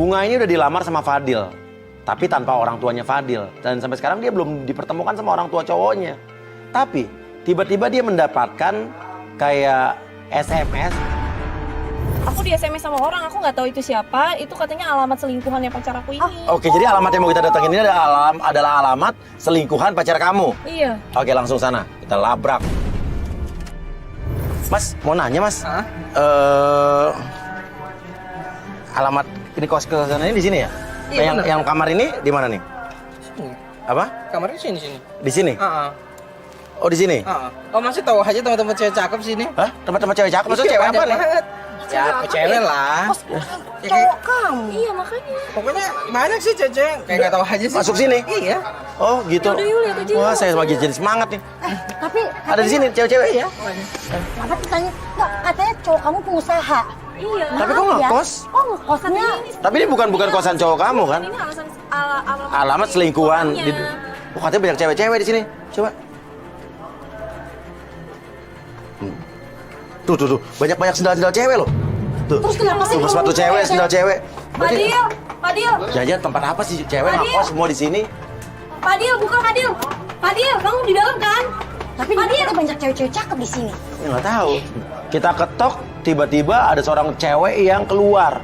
Bunga ini udah dilamar sama Fadil, tapi tanpa orang tuanya Fadil. Dan sampai sekarang dia belum dipertemukan sama orang tua cowoknya. Tapi tiba-tiba dia mendapatkan kayak SMS. Aku di SMS sama orang, aku nggak tahu itu siapa. Itu katanya alamat selingkuhannya pacar aku ini. Oke, jadi alamat yang mau kita datangin ini adalah alamat selingkuhan pacar kamu. Iya. Oke, langsung sana. Kita labrak. Mas, mau nanya mas. Alamat ini kosannya ini di sini ya? Iya, yang kamar ini di mana nih? Sini. Apa? Kamarnya sini. Di sini? Oh, di sini? Oh, masih tahu aja teman-teman cewek cakep sini. Hah? Teman-teman cewek cakep? Maksudnya cewek apa nih? Ya, cewek lah. Cowok kamu. Iya, makanya. Pokoknya banyak sih cewek kayak nggak tahu aja sih. Masuk sini? Iya. Oh, gitu. Udah yuk, lihat aja. Wah, saya lagi jadi semangat nih. Tapi Ada di sini cewek-cewek? Iya. apa ditanya? Nggak, katanya cowok kamu pengusaha. Iya. Tapi kok ngekos? Oh, kosannya Tapi ini bukan kosan cowok kamu kan? Ini Alamat selingkuhan. Oh, katanya banyak cewek-cewek di sini. Coba. Tuh. Banyak sendal-sendal cewek loh. Tuh. Terus kenapa sih Tuh, kamu sepatu buka cewek, ya? sendal cewek. Fadil. Jangan tempat apa sih cewek Fadil. ngekos semua di sini? Fadil, buka Fadil. Fadil, kamu di dalam kan? Tapi ada banyak cewek-cewek cakep di sini. Ya, nggak tahu. Kita ketok, tiba-tiba ada seorang cewek yang keluar.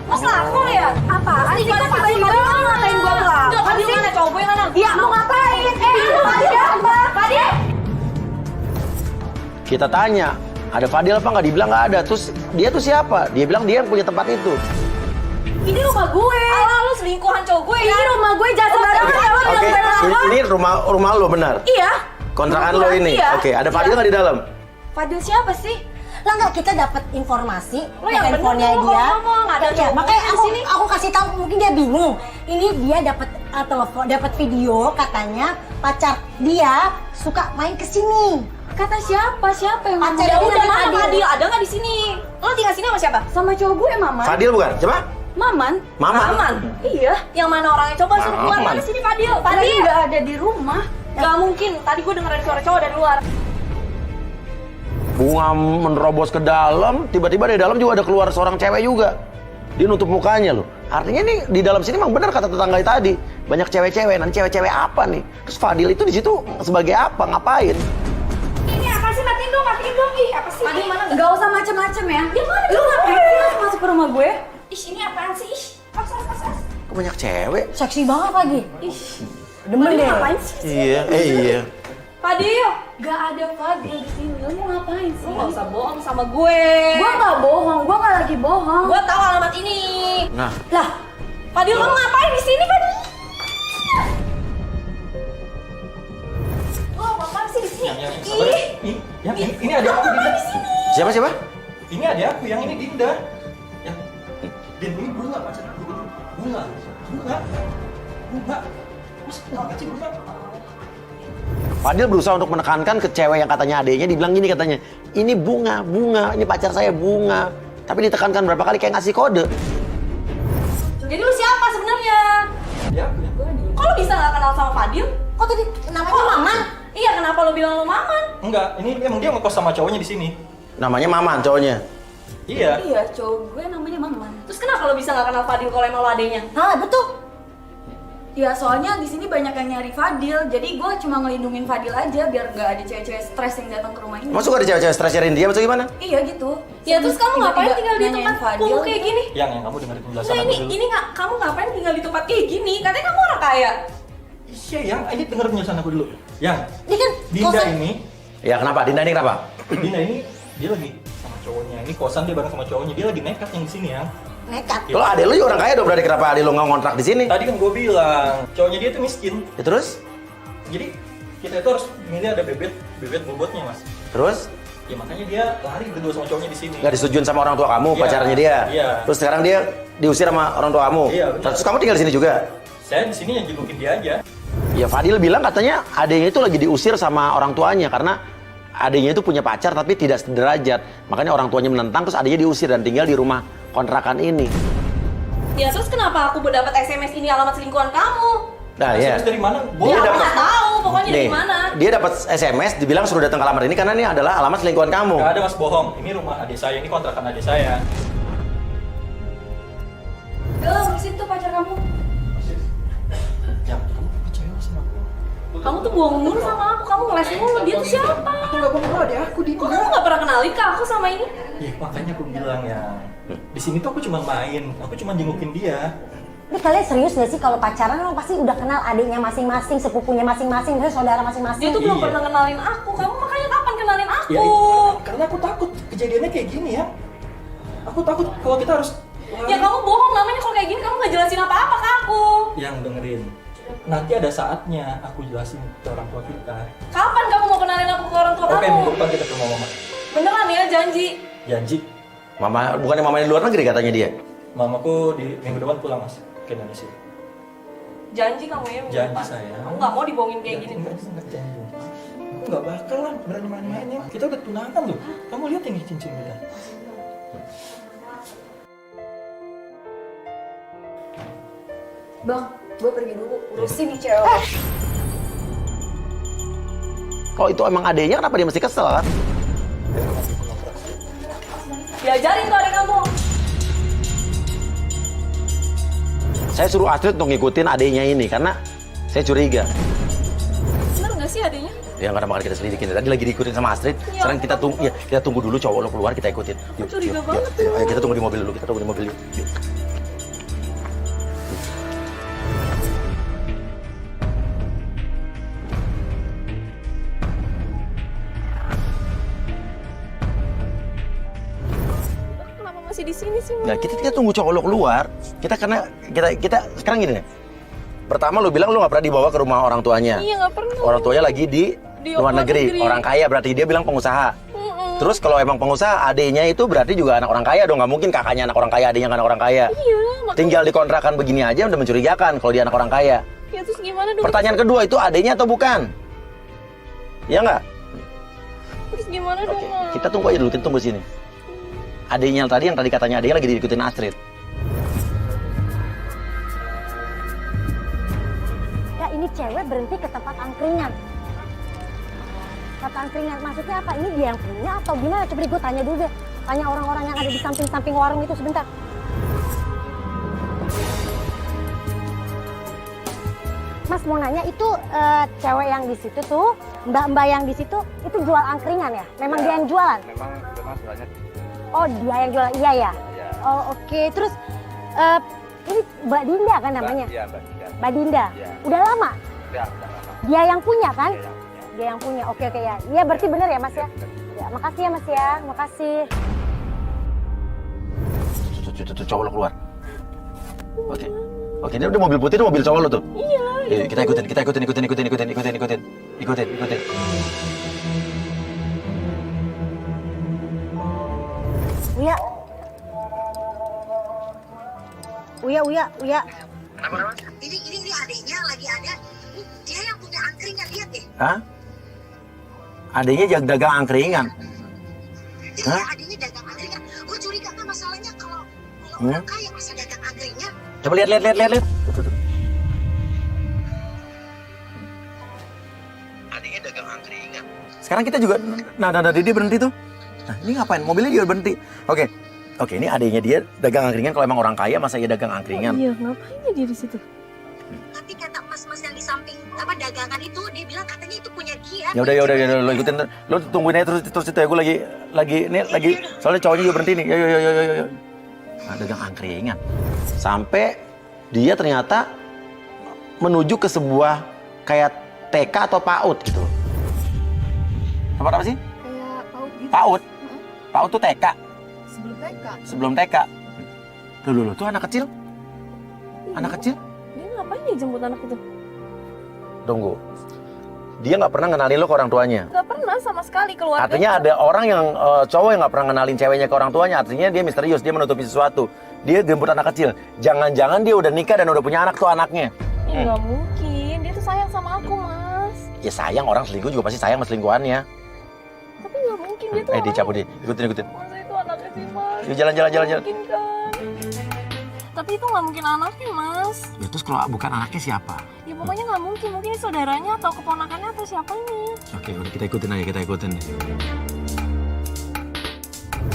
Masa aku ya? Apaan sih? Tiba-tiba ngatain gua pulang. Fadil mana? Cowok gue mana? Iya, mau ngapain? Fadil apa? Fadil? Kita tanya, ada Fadil apa nggak? Dibilang nggak ada. Terus dia tuh siapa? Dia bilang dia yang punya tempat itu. Ini rumah gue. Alah, lu selingkuhan cowok gue ya? Ini rumah gue, jangan sembarangan ya. Lo bilang gue apa? Ini rumah lo benar? Iya. Kontrakan Rumah lo gue, ini? iya. Oke, ada Fadil nggak di dalam? Fadil siapa sih? Lah nggak, kita dapat informasi Lo yang handphonenya bener, lo dia. ngomong, ada Ya, cowok makanya di aku sini. aku kasih tahu, mungkin dia bingung. Ini dia dapat telepon, dapat video katanya pacar dia suka main ke sini. Kata siapa? Siapa yang Pacar ya dia udah namanya mana Fadil. Fadil? Ada nggak di sini? Lo tinggal sini sama siapa? Sama cowok gue, Maman. Fadil bukan? Coba. Maman? Maman? Iya. Yang mana orangnya? Coba suruh keluar. Maman. Mana sini Fadil? Fadil nggak ada di rumah. Gak mungkin. Tadi gue denger ada suara cowok dari luar. Bunga menerobos ke dalam, tiba-tiba di dalam juga ada keluar seorang cewek juga. Dia nutup mukanya loh. Artinya nih di dalam sini memang benar kata tetangga tadi. Banyak cewek-cewek. Nanti cewek-cewek apa nih? Terus Fadil itu di situ sebagai apa? Ngapain? Ini apa sih? Matiin dong. Ih, apa sih? Fadil mana? Gak usah macem-macem ya. Dia mana? Lu ngapain sih masuk ke rumah gue? Ih, ini apaan sih? Ih, as. Kok banyak cewek? Seksi banget lagi. Ih, Demen Fadil deh. ngapain sih? Iya. Fadil, Gak ada Fadil di sini. Lu mau ngapain sih? lu gak usah bohong sama gue. Gue gak bohong. Gue gak lagi bohong. Gue tahu alamat ini. Nah, Lah, Fadil kamu ngapain di sini, Fadil? Lo apa sih di sini? Ini ada aku Dinda. siapa? Ini ada aku, yang ini Dinda. Yang Din, ini bunga pacar aku. Bunga. Mas, kenapa sih bunga? Fadil berusaha untuk menekankan ke cewek yang katanya adeknya, dibilang gini katanya, ini bunga, ini pacar saya bunga. Tapi ditekankan berapa kali kayak ngasih kode. Jadi lu siapa sebenarnya? Ya, aku yang Kok lu bisa gak kenal sama Fadil? Kok tadi namanya Maman? Iya, kenapa lu bilang lu Maman? enggak, ini emang dia ngekos sama cowoknya di sini. Namanya Maman cowoknya. Iya. Iya, cowok gue namanya Maman. Terus kenapa lu bisa gak kenal Fadil kalau emang lu adenya? Nah, betul. Ya soalnya di sini banyak yang nyari Fadil, jadi gue cuma ngelindungin Fadil aja biar gak ada cewek-cewek stres yang datang ke rumah ini. Masuk ada cewek-cewek stres nyariin dia, maksud gimana? Iya gitu. Ya terus kamu ngapain Tiba-tiba tinggal di nanyain tempat Fadil kumuh kayak gitu. gini? Yang kamu dengerin penjelasan Enggak, aku ini dulu. ini nggak, kamu ngapain tinggal di tempat kayak gini? Katanya kamu orang kaya. Iya, yang ini denger penjelasan aku dulu. Yang Ini kan Dinda kosan. ini, Ya kenapa? Dinda ini kenapa? Dinda ini dia lagi sama cowoknya. Ini kosan dia bareng sama cowoknya. Dia lagi nekat yang di sini ya. Nekat. Lo adek lo juga orang kaya dong, berarti kenapa adek lo nggak ngontrak di sini? Tadi kan gue bilang, cowoknya dia tuh miskin. Ya terus? Jadi kita itu harus milih ada bebet bobotnya mas. Terus? Ya makanya dia lari berdua sama cowoknya di sini. Nggak disetujuin sama orang tua kamu, Iya, pacarnya dia? iya. Terus sekarang dia diusir sama orang tua kamu? Iya, benar. Terus kamu tinggal di sini juga? Saya di sini yang jengukin dia aja. Ya Fadil bilang katanya adiknya itu lagi diusir sama orang tuanya karena adiknya itu punya pacar tapi tidak sederajat. Makanya orang tuanya menentang, terus adiknya diusir dan tinggal di rumah kontrakan ini. Ya terus kenapa aku dapat SMS ini alamat selingkuhan kamu? Nah ya. SMS dari mana? Dia Ya aku dapat- nggak tahu, pokoknya dari Nih, mana? dia dapat SMS dibilang suruh datang ke alamat ini karena ini adalah alamat selingkuhan kamu. Gak ada mas, bohong. Ini rumah adik saya, ini kontrakan adik saya. Kamu tuh bohong mulu sama aku, kamu ngeles mulu. Dia tuh siapa? Aku nggak bohong, ada aku di. Kok kamu gak pernah kenalin ke aku sama ini? Iya, makanya aku bilang ya. Di sini tuh aku cuma main, aku cuma jengukin dia. Ini kalian serius gak sih kalau pacaran lo pasti udah kenal adiknya masing-masing, sepupunya masing-masing, misalnya saudara masing-masing. Dia tuh belum Iya. pernah kenalin aku. Kamu makanya kapan kenalin aku? Ya, karena aku takut kejadiannya kayak gini ya. Aku takut kalau kita harus. Ya kamu bohong, namanya kalau kayak gini kamu gak jelasin apa-apa ke aku. Yang dengerin. Nanti ada saatnya aku jelasin ke orang tua kita. Kapan kamu mau kenalin aku ke orang tua Oke, kamu? minggu depan kita ke rumah mama. Beneran ya, janji. Janji. Mama, bukannya mamanya di luar negeri katanya dia? Mamaku di minggu depan pulang mas ke Indonesia. Janji kamu ya, minggu Janji, depan. sayang. Aku gak mau dibohongin kayak gini Enggak, terus. enggak janji. Aku nggak bakalan berani main-mainnya. Kita udah tunangan loh. Kamu lihat yang di cincin kita. Bang, gue pergi dulu urusin nih cewek. Kalau itu emang adeknya, kenapa dia mesti kesel kan? Diajarin tuh adik kamu. Saya suruh Astrid untuk ngikutin adeknya ini karena saya curiga. Bener gak sih adiknya? Ya nggak ada bakal kita selidikin. Tadi lagi diikutin sama Astrid. Ya, Sekarang kita tunggu, ya kita tunggu dulu cowok lo keluar, kita ikutin. Yuk, Curiga yuk, banget yuk. Ayo kita tunggu di mobil dulu. Kita tunggu di mobil yuk. Yuk. Kenapa masih di sini sih? Nah, kita tunggu cowok lo keluar. Kita sekarang gini nih. Pertama lo bilang lo nggak pernah dibawa ke rumah orang tuanya. Iya nggak pernah. Orang tuanya lagi di luar negeri. Orang kaya berarti dia bilang pengusaha. Terus kalau emang pengusaha, adiknya itu berarti juga anak orang kaya dong. Nggak mungkin kakaknya anak orang kaya, adiknya nggak anak orang kaya. Iya, makanya. Tinggal dikontrakan begini aja udah mencurigakan kalau dia anak orang kaya. Ya terus gimana dong? Pertanyaan kedua, itu adiknya atau bukan? Iya nggak? Terus gimana dong, Oke, Ma? kita tunggu aja dulu, kita tunggu sini. Adiknya yang tadi katanya adiknya lagi diikutin Astrid. Ya ini cewek berhenti ke tempat angkringan. Tempat angkringan maksudnya apa? Ini dia yang punya atau gimana? Coba gue tanya dulu deh. Tanya orang-orang yang ada di samping-samping warung itu sebentar. Mas mau nanya itu cewek yang di situ tuh, mbak-mbak yang di situ itu jual angkringan ya? Memang dia yang jualan? Memang sebenarnya Oh dia yang jualan, iya ya? Iya. Oh oke, terus ini Mbak Dinda kan namanya? Iya, Mbak Dinda. Mbak Dinda? Iya. Udah lama? Udah lama. Dia yang punya kan? Iya, yang punya. Dia yang punya, oke ya. Iya berarti bener ya Mas ya? Ya makasih ya Mas ya, makasih. Tuh, cowok lo keluar. Oke. Oke, ini udah mobil putih, ini mobil cowok lo tuh. Iya. Kita ikutin. Ikutin. Uya. Ini adiknya lagi ada. Dia yang punya angkringan, lihat deh. Hah? Adiknya dagang angkringan. Dia Hah? adiknya dagang angkringan. Gue curiga kan masalahnya kalau Hmm? orang kaya masa dagang angkringan. Coba lihat. Adiknya dagang angkringan. Sekarang kita juga, nah dia berhenti tuh. Nah ini ngapain? Mobilnya juga berhenti. Oke, ini adiknya dia dagang angkringan. Kalau emang orang kaya, masa dia dagang angkringan? Iya, ngapain ya dia di situ? Tapi kata mas-mas yang di samping apa dagangan itu, dia bilang katanya itu punya dia. Ya udah, lo ikutin, lo tungguin aja terus itu ya. Gue lagi, soalnya cowoknya juga berhenti nih. Yo. Nah, dagang angkringan. Sampai dia ternyata menuju ke sebuah kayak TK atau PAUD gitu. Tempat apa sih? Kayak PAUD gitu. PAUD. PAUD tuh TK. Sebelum TK. Sebelum TK. Tuh, tuh anak kecil. Anak kecil. Dia ngapain ya jemput anak itu? Tunggu. Dia nggak pernah ngenalin lo ke orang tuanya. Gak pernah sama sekali keluarga. Artinya ada orang yang cowok yang nggak pernah ngenalin ceweknya ke orang tuanya. Artinya dia misterius, dia menutupi sesuatu. Dia jemput anak kecil. Jangan-jangan dia udah nikah dan udah punya anak tuh anaknya. Ya nggak mungkin, dia tuh sayang sama aku, Mas. Ya sayang, orang selingkuh juga pasti sayang sama selingkuhannya. Tapi nggak mungkin dia tuh. Dia cabut deh, ikutin. Masa itu anaknya sih, Mas? Yuk jalan. Nggak mungkin kan? Tapi itu nggak mungkin anaknya, Mas. Ya terus kalau bukan anaknya siapa? Ya pokoknya nggak mungkin. Mungkin ini saudaranya atau keponakannya atau siapa ini? Oke, udah kita ikutin aja,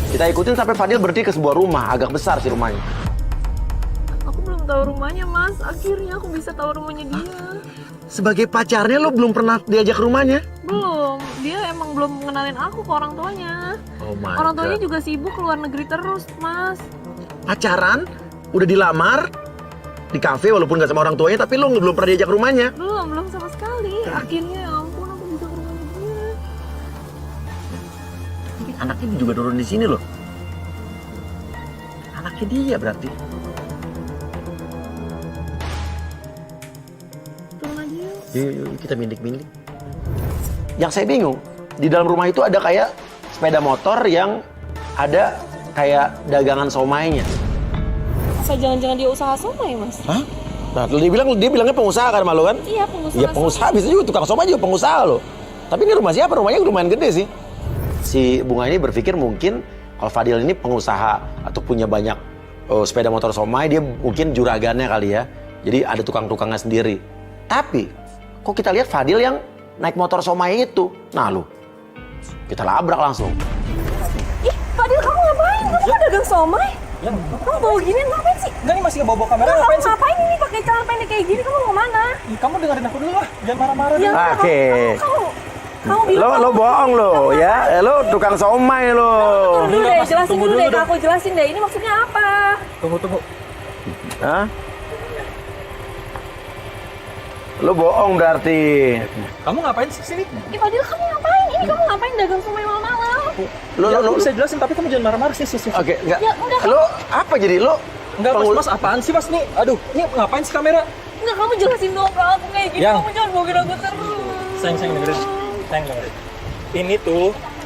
Kita ikutin sampai Fadil berhenti ke sebuah rumah, agak besar sih rumahnya. Aku belum tahu rumahnya, Mas. Akhirnya aku bisa tahu rumahnya dia. Sebagai pacarnya lo belum pernah diajak ke rumahnya? Belum. Dia emang belum mengenalin aku ke orang tuanya. Oh my Orang tuanya God. juga sibuk ke luar negeri terus, Mas. Pacaran, udah dilamar, di kafe walaupun gak sama orang tuanya, tapi lo belum pernah diajak ke rumahnya. Belum sama sekali. Akhirnya ya ampun aku bisa ke rumahnya dia. Tapi anaknya juga turun di sini loh. Anaknya dia berarti. Turun aja yuk. Yuk, kita mindik-mindik. Yang saya bingung, di dalam rumah itu ada kayak sepeda motor yang ada kayak dagangan somainya. Apa jangan-jangan dia usaha somai, Mas? Hah? Nah, dia bilangnya pengusaha kan malu kan? Iya, pengusaha. Iya pengusaha, bisa juga tukang somai juga pengusaha loh. Tapi ini rumah siapa? Rumahnya lumayan gede sih. Si Bunga ini berpikir mungkin kalau Fadil ini pengusaha atau punya banyak sepeda motor somai, dia mungkin juragannya kali ya. Jadi ada tukang-tukangnya sendiri. Tapi kok kita lihat Fadil yang naik motor somai itu. Nah lu, kita labrak langsung. Ih, Fadil kamu ngapain? Kamu dagang somai? Yang Kamu bawa gini ngapain sih? enggak nih masih bawa kamera Kamu ngapain sih? ngapain ini pakai celana pendek kayak gini? Kamu mau kemana? Ih, kamu dengerin aku dulu lah, jangan marah-marah. Ya, dulu. Oke. Kamu bilang Lo bohong lo ya. Lo tukang somai lo. dulu deh, jelasin Tunggu dulu dulu deh, dong. aku jelasin deh. Ini maksudnya apa? Tunggu. Hah? Lo bohong berarti. Kamu ngapain sih sini? Ih, Fadil kamu ngapain? Ini kamu ngapain dagang somai malam-malam? Aku bisa jelasin tapi kamu jangan marah-marah sih. Oke, enggak. Ya, udah. Lo apa jadi lo? Enggak, mas apaan sih mas nih? Aduh, ini ngapain sih kamera? Enggak, kamu jelasin dong ke aku kayak gini. Yang. Kamu jangan bohongin aku terus. Sayang dengerin.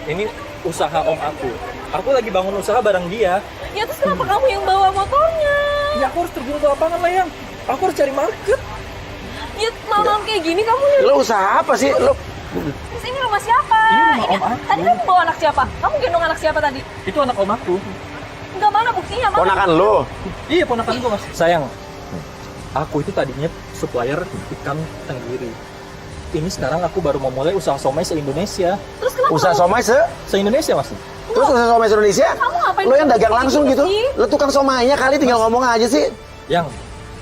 Ini usaha om aku. Aku lagi bangun usaha bareng dia. Ya terus kenapa kamu yang bawa motornya? Ya aku harus terjun ke lapangan lah yang. Aku harus cari market. Ya malam kayak gini kamu nih. Lo usaha apa sih? Lo Terus ini rumah siapa? Ini rumah om aku. Tadi kamu bawa anak siapa? Kamu gendong anak siapa tadi? Itu anak om aku. Enggak, mana buktinya? Mana? ponakan lo. Iya ponakan gua mas. Sayang, aku itu tadinya supplier ikan tenggiri. Ini sekarang aku baru mau mulai usaha somai se-Indonesia. Terus kenapa Usaha kamu- somai Se-Indonesia mas. Terus usaha somai Indonesia? Kamu ngapain Lo yang pakai dagang baju langsung gitu gitu. sih? Lo tukang somainya kali tinggal ngomong aja sih. Yang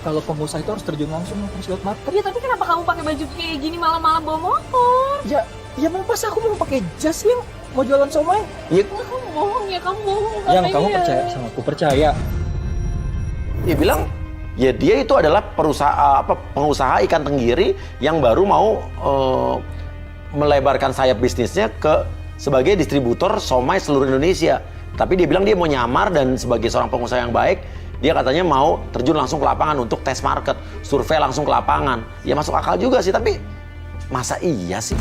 kalau pengusaha itu harus terjun langsung harus lewat market. Ya tapi kenapa kamu pakai baju kayak gini malam-malam bawa motor? Ya mau pas aku mau pakai jas yang mau jualan somai. Ya, Enggak, kamu bohong ya, kamu bohong. Yang katanya. kamu percaya sama aku percaya. dia bilang ya dia itu adalah pengusaha ikan tenggiri yang baru mau melebarkan sayap bisnisnya ke sebagai distributor somai seluruh Indonesia. Tapi dia bilang dia mau nyamar dan sebagai seorang pengusaha yang baik, dia katanya mau terjun langsung ke lapangan untuk tes market, survei langsung ke lapangan. Ya masuk akal juga sih, tapi masa iya sih?